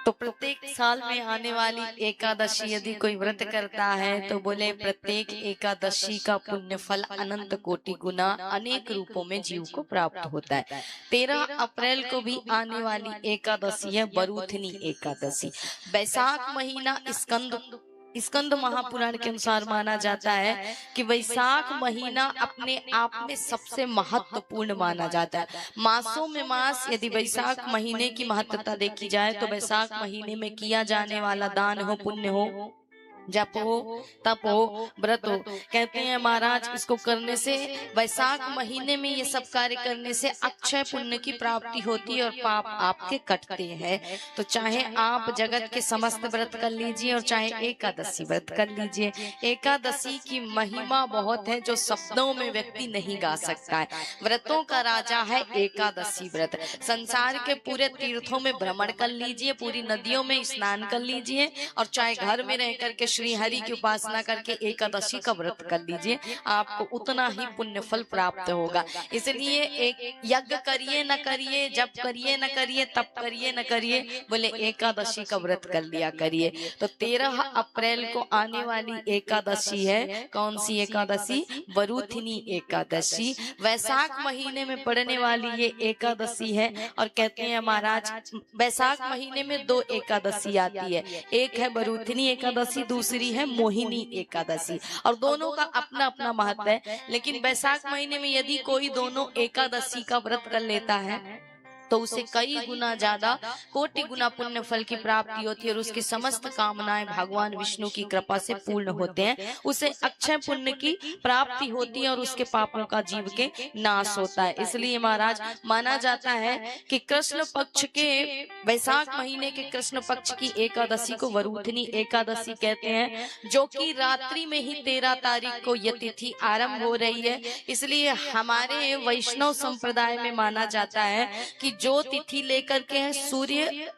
तो प्रत्येक साल में आने वाली एकादशी यदि कोई व्रत करता है तो बोले प्रत्येक एकादशी का पुण्य फल अनंत कोटि गुना अनेक रूपों में जीव को प्राप्त होता है। 13 अप्रैल को भी आने वाली एकादशी है बरूथनी एकादशी। वैशाख महीना स्कंद महापुराण के अनुसार माना जाता है कि वैशाख महीना अपने आप में सबसे महत्वपूर्ण माना जाता है। मासों में मास यदि वैशाख महीने की महत्वता देखी जाए तो वैशाख महीने में किया जाने वाला दान हो, पुण्य हो, जप हो, तप हो, व्रत हो, कहते हैं महाराज इसको करने से, वैशाख महीने में ये सब कार्य करने से अक्षय पुण्य की प्राप्ति होती है और पाप आपके कटते हैं। तो चाहे आप जगत के समस्त व्रत कर लीजिए और चाहे एकादशी व्रत कर लीजिए। एकादशी की महिमा बहुत है जो शब्दों में व्यक्ति नहीं गा सकता है। व्रतों का राजा है एकादशी व्रत। संसार के पूरे तीर्थों में भ्रमण कर लीजिए, पूरी नदियों में स्नान कर लीजिए और चाहे घर में रह करके श्री हरि की उपासना करके एकादशी का व्रत कर लीजिए, आपको उतना ही पुण्य फल प्राप्त होगा। इसलिए एक यज्ञ करिए न करिए, जप करिए न करिए, तप करिए न करिए, बोले एकादशी का व्रत कर लिया करिए। तो 13 अप्रैल को आने वाली एकादशी है, कौन सी एकादशी? बरूथनी एकादशी। वैशाख महीने में पड़ने वाली ये एकादशी है और कहते हैं महाराज वैशाख महीने में 2 एकादशी आती है, एक है बरूथनी एकादशी, दूसरी है मोहिनी एकादशी, और दोनों का अपना अपना महत्व है। लेकिन वैशाख महीने में यदि कोई दोनों एकादशी का व्रत कर लेता है तो उसे कई गुना ज्यादा, कोटि गुना पुण्य फल की प्राप्ति होती है और उसकी समस्त कामनाएं भगवान विष्णु की कृपा से पूर्ण होते हैं। उसे अक्षय पुण्य की प्राप्ति होती है और उसके पापों का जीव के नाश होता है। इसलिए महाराज माना जाता है कि कृष्ण पक्ष के, वैशाख महीने के कृष्ण पक्ष की एकादशी को वरूथनी एकादशी कहते हैं, जो कि रात्रि में ही 13 तारीख को यह तिथि आरंभ हो रही है। इसलिए हमारे वैष्णव संप्रदाय में माना जाता है कि जो तिथि लेकर के सूर्य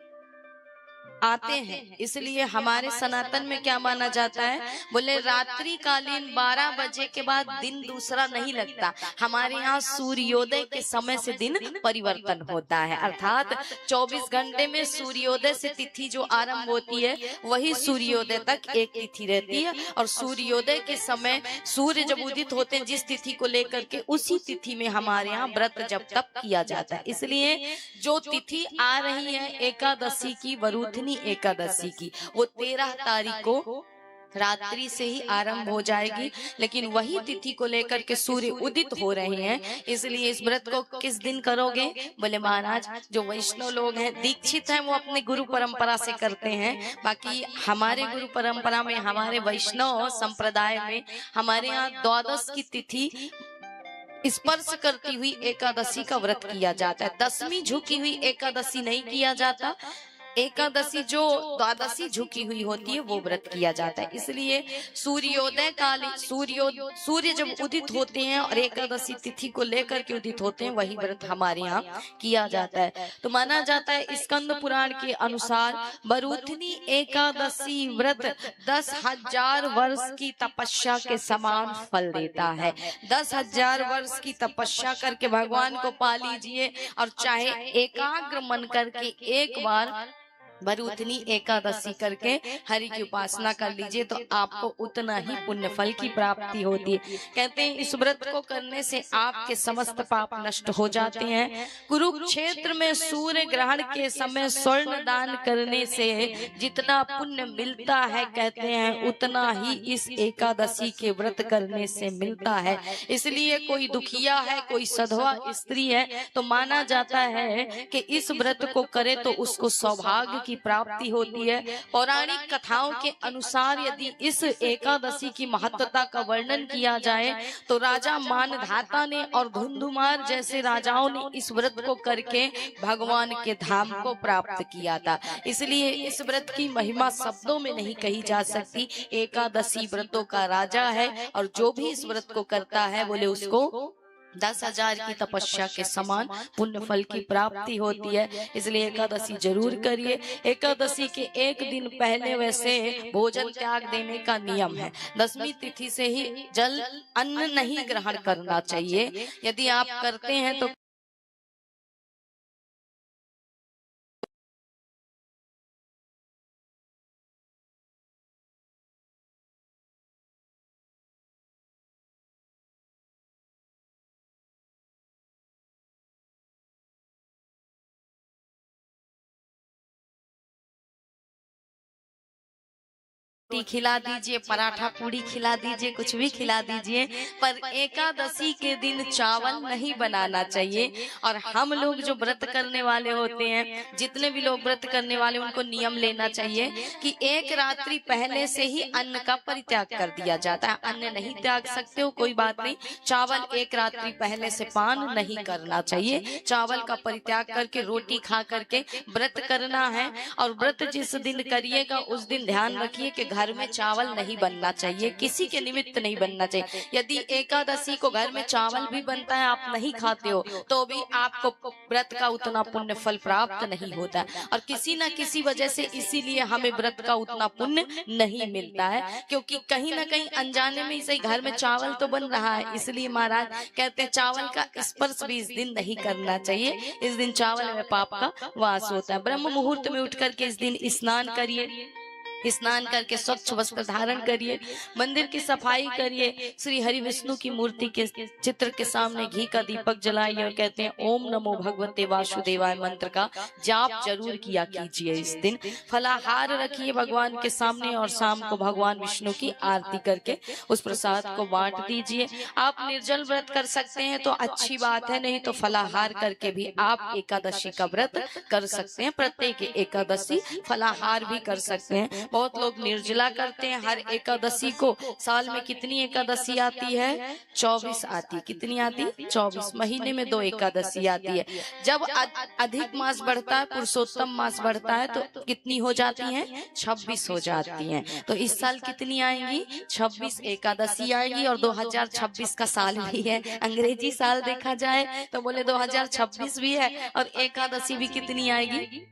आते हैं, इसलिए हमारे सनातन में क्या माना जाता है, बोले रात्रि कालीन 12 बजे के बाद दिन दूसरा नहीं लगता। हमारे यहाँ सूर्योदय के समय से दिन परिवर्तन होता है, अर्थात 24 घंटे में सूर्योदय से तिथि जो आरंभ होती है वही सूर्योदय तक एक तिथि रहती है। और सूर्योदय के समय सूर्य जब उदित होते हैं जिस तिथि को लेकर के, उसी तिथि में हमारे यहाँ व्रत जब तप किया जाता है। इसलिए जो तिथि आ रही है एकादशी की, वरूथनी एकादशी की, वो 13 तारीख को रात्रि से ही आरंभ हो जाएगी। लेकिन वही तिथि को लेकर के सूर्य उदित हो रहे हैं। इसलिए इस व्रत को किस दिन करोगे? बोले महाराज जो वैष्णव लोग हैं, दीक्षित हैं, वो अपने गुरु परंपरा से करते हैं। बाकी हमारे गुरु परंपरा में, हमारे वैष्णव संप्रदाय में, हमारे यहाँ द्वादश की तिथि स्पर्श करती हुई एकादशी का व्रत किया जाता है। 10वीं झुकी हुई एकादशी नहीं किया जाता। एकादशी जो द्वादशी झुकी हुई होती है वो व्रत किया जाता है। इसलिए सूर्योदय काल, सूर्य जब उदित होते हैं और एकादशी तिथि को लेकर के उदित होते हैं, वही व्रत हमारे यहाँ किया जाता है। तो माना जाता है स्कंद पुराण के अनुसार बरूथनी एकादशी व्रत 10,000 वर्ष की तपस्या के समान फल देता है। 10,000 वर्ष की तपस्या करके भगवान को पा लीजिए और चाहे एकाग्र मन करके एक बार बरूथनी एकादशी करके हरि की उपासना कर लीजिए तो आपको उतना ही पुण्य फल की प्राप्ति होती है। कहते हैं इस व्रत को करने से आपके समस्त पाप नष्ट हो जाते हैं। कुरुक्षेत्र में सूर्य ग्रहण के समय स्वर्ण दान करने से जितना पुण्य मिलता है, कहते हैं उतना ही इस एकादशी के व्रत करने से मिलता है। इसलिए कोई दुखिया है, कोई सधवा स्त्री है, तो माना जाता है कि इस व्रत को करे तो उसको सौभाग्य की प्राप्ति होती है। पौराणिक कथाओं के अनुसार यदि इस एकादशी की महत्वता का वर्णन किया जाए तो राजा मानधाता ने और धुंधुमार जैसे राजाओं ने इस व्रत को करके भगवान के धाम को प्राप्त किया था। इसलिए इस व्रत की महिमा शब्दों में नहीं कही जा सकती। एकादशी व्रतों का राजा है और जो भी इस व्रत को करता है बोले उसको 10,000 की तपस्या के समान पुण्य फल की प्राप्ति होती है। इसलिए एकादशी जरूर करिए। एकादशी के एक दिन पहले वैसे भोजन त्याग देने का नियम है। 10वीं तिथि से ही जल अन्न नहीं ग्रहण करना चाहिए। यदि आप करते हैं तो रोटी खिला दीजिए, पराठा पूड़ी खिला दीजिए, कुछ भी खिला दीजिए, पर एकादशी के दिन चावल नहीं बनाना चाहिए। और हम लोग जो व्रत करने वाले होते हैं, जितने भी लोग व्रत करने वाले, उनको नियम लेना चाहिए कि एक रात्रि पहले से ही अन्न का परित्याग कर दिया जाता है। अन्न नहीं त्याग सकते हो कोई बात नहीं, चावल एक रात्रि पहले से पान नहीं करना चाहिए। चावल का परित्याग करके रोटी खा करके व्रत करना है। और व्रत जिस दिन करिएगा उस दिन ध्यान रखिए कि घर में चावल नहीं बनना चाहिए, किसी के निमित्त नहीं बनना चाहिए। यदि एकादशी को घर में चावल भी बनता है, आप नहीं खाते हो, तो भी आपको व्रत का उतना पुण्य फल प्राप्त नहीं होता है। और किसी न किसी वजह से इसीलिए हमें व्रत का उतना पुण्य नहीं मिलता है, क्योंकि कहीं ना कहीं अनजाने में सही घर में चावल तो बन रहा है। इसलिए महाराज कहते हैं चावल का स्पर्श भी इस दिन नहीं करना चाहिए। इस दिन चावल में पाप का वास होता है। ब्रह्म मुहूर्त में उठ करके इस दिन स्नान करिए, स्नान करके स्वच्छ वस्त्र धारण करिए, मंदिर की सफाई करिए, श्री हरि विष्णु की मूर्ति के चित्र के सामने घी का दीपक जलाइए और कहते हैं ओम नमो भगवते वासुदेवाय मंत्र का जाप जरूर किया कीजिए। इस दिन फलाहार रखिए भगवान के सामने और शाम को भगवान विष्णु की आरती करके उस प्रसाद को बांट दीजिए। आप निर्जल व्रत कर सकते हैं तो अच्छी बात है, नहीं तो फलाहार करके भी आप एकादशी का व्रत कर सकते हैं। प्रत्येक एकादशी फलाहार भी कर सकते हैं। बहुत लोग निर्जला करते हैं हर एकादशी को। साल में कितनी एकादशी आती है? 24 आती। कितनी आती? 24। महीने में 2 एकादशी आती है। जब अधिक मास बढ़ता है, पुरुषोत्तम मास बढ़ता है, तो कितनी हो जाती हैं? 26 हो जाती हैं। तो इस साल कितनी आएंगी? 26 एकादशी आएगी। और 2026 का साल भी है, अंग्रेजी साल देखा जाए तो बोले 2026 भी है, और एकादशी भी कितनी आएगी?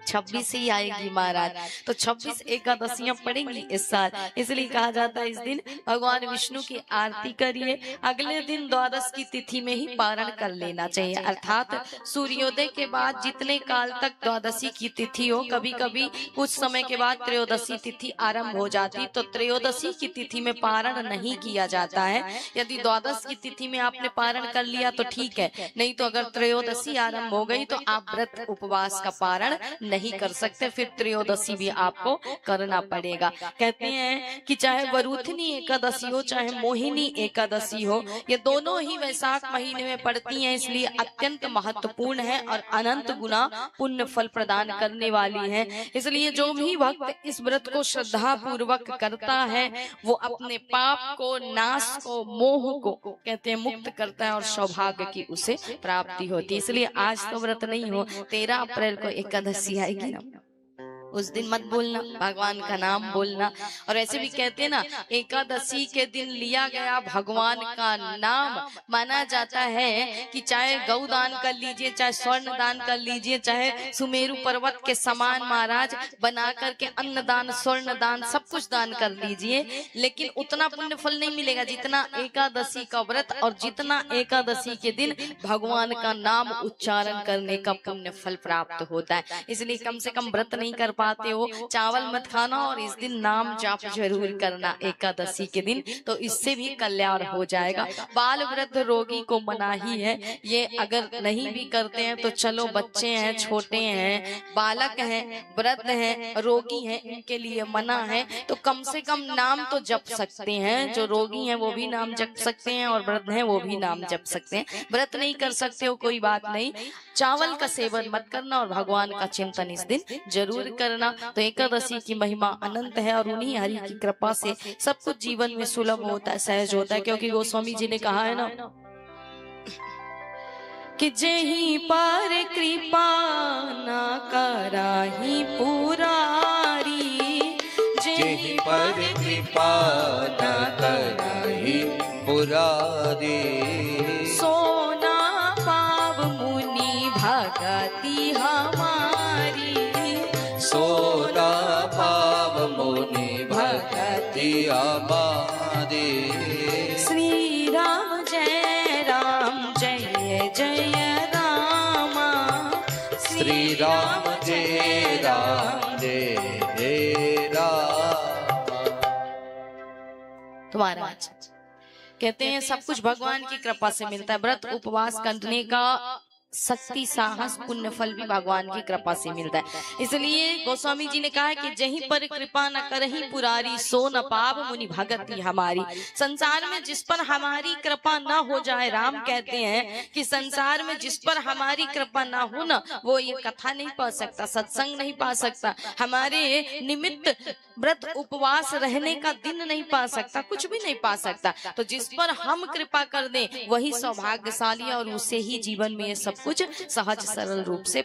26 ही आएगी महाराज। तो 26 एकादशियां पड़ेंगी इस साल, इसलिए कहा जाता है इस दिन भगवान विष्णु की आरती करिए। अगले दिन द्वादश की तिथि में ही पारण कर लेना चाहिए, अर्थात सूर्योदय के बाद जितने काल तक द्वादशी की तिथि हो, कभी कभी कुछ समय के बाद त्रयोदशी तिथि आरंभ हो जाती, तो त्रयोदशी की तिथि में पारण नहीं किया जाता है। यदि द्वादश की तिथि में आपने पारण कर लिया तो ठीक है, नहीं तो अगर त्रयोदशी आरंभ हो गई तो आप व्रत उपवास का पारण नहीं कर सकते, फिर त्रयोदशी भी आपको करना पड़ेगा। कहते हैं कि चाहे वरुथनी एकादशी हो चाहे मोहिनी एकादशी हो, ये दोनों ही वैशाख महीने में पड़ती हैं, इसलिए अत्यंत महत्वपूर्ण है और अनंत गुना पुण्य फल प्रदान करने वाली है। इसलिए जो भी भक्त इस व्रत को श्रद्धा पूर्वक करता है वो अपने पाप को, नाश को, मोह को कहते हैं मुक्त करता है और सौभाग्य की उसे प्राप्ति होती है। इसलिए आज तो व्रत नहीं हो, 13 अप्रैल को एकादशी आएगी ना, उस दिन मत बोलना, भगवान का नाम बोलना। और ऐसे भी कहते हैं ना, एकादशी के दिन लिया गया भगवान का नाम माना जाता है कि चाहे गौ दान कर लीजिए, चाहे स्वर्ण दान कर लीजिए, चाहे सुमेरु पर्वत के समान महाराज बना करके अन्न दान, स्वर्ण दान, सब कुछ दान कर लीजिए, लेकिन उतना पुण्य फल नहीं मिलेगा जितना एकादशी का व्रत और जितना एकादशी के दिन भगवान का नाम उच्चारण करने का पुण्य फल प्राप्त होता है। इसलिए कम से कम व्रत नहीं कर पाते हो, चावल मत खाना और इस दिन नाम जाप जरूर करना एकादशी के दिन, तो इससे भी कल्याण हो जाएगा। बाल वृद्ध रोगी को मना ही है, ये अगर नहीं भी करते हैं तो चलो, बच्चे हैं, छोटे हैं, बालक हैं, वृद्ध हैं, रोगी हैं, इनके लिए मना है। तो कम से कम नाम तो जप सकते हैं, जो रोगी हैं वो भी नाम जप सकते हैं और वृद्ध हैं वो भी नाम जप सकते हैं। व्रत नहीं कर सकते हो कोई बात नहीं, चावल का सेवन मत करना और भगवान का चिंतन इस दिन जरूर करना। तो एकादशी की महिमा अनंत है और उन्हीं हरि की कृपा से सब कुछ जीवन में सुलभ होता है, सहज होता है। क्योंकि गोस्वामी जी ने कहा है ना कि जेहि पर कृपा ना कराही पुरारी, जेहि पर कृपा ना कराही पुरारी, सोना पाव मुनि भगति हमारी, सोना पाव मुनि भगति हमारी। श्री राम जय राम जय जय रामा, श्री राम जय राम जय जय राम। तुम्हारा कहते हैं सब कुछ भगवान की कृपा से मिलता है। व्रत उपवास करने का शक्ति, साहस, पुण्य फल भी भगवान की कृपा से मिलता है। इसलिए गोस्वामी जी ने कहा है कि जहीं पर कृपा न करही पुरारी, सो न पाव मुनि भगति हमारी। संसार में जिस पर हमारी कृपा न हो जाए, राम कहते हैं कि संसार में जिस पर हमारी कृपा ना हो ना, वो ये कथा नहीं पा सकता, सत्संग नहीं पा सकता, हमारे निमित्त व्रत उपवास रहने का दिन नहीं पा सकता, कुछ भी नहीं पा सकता। तो जिस पर हम कृपा कर दें वही सौभाग्यशाली, और उससे ही जीवन में ये सब कुछ सहज सरल रूप से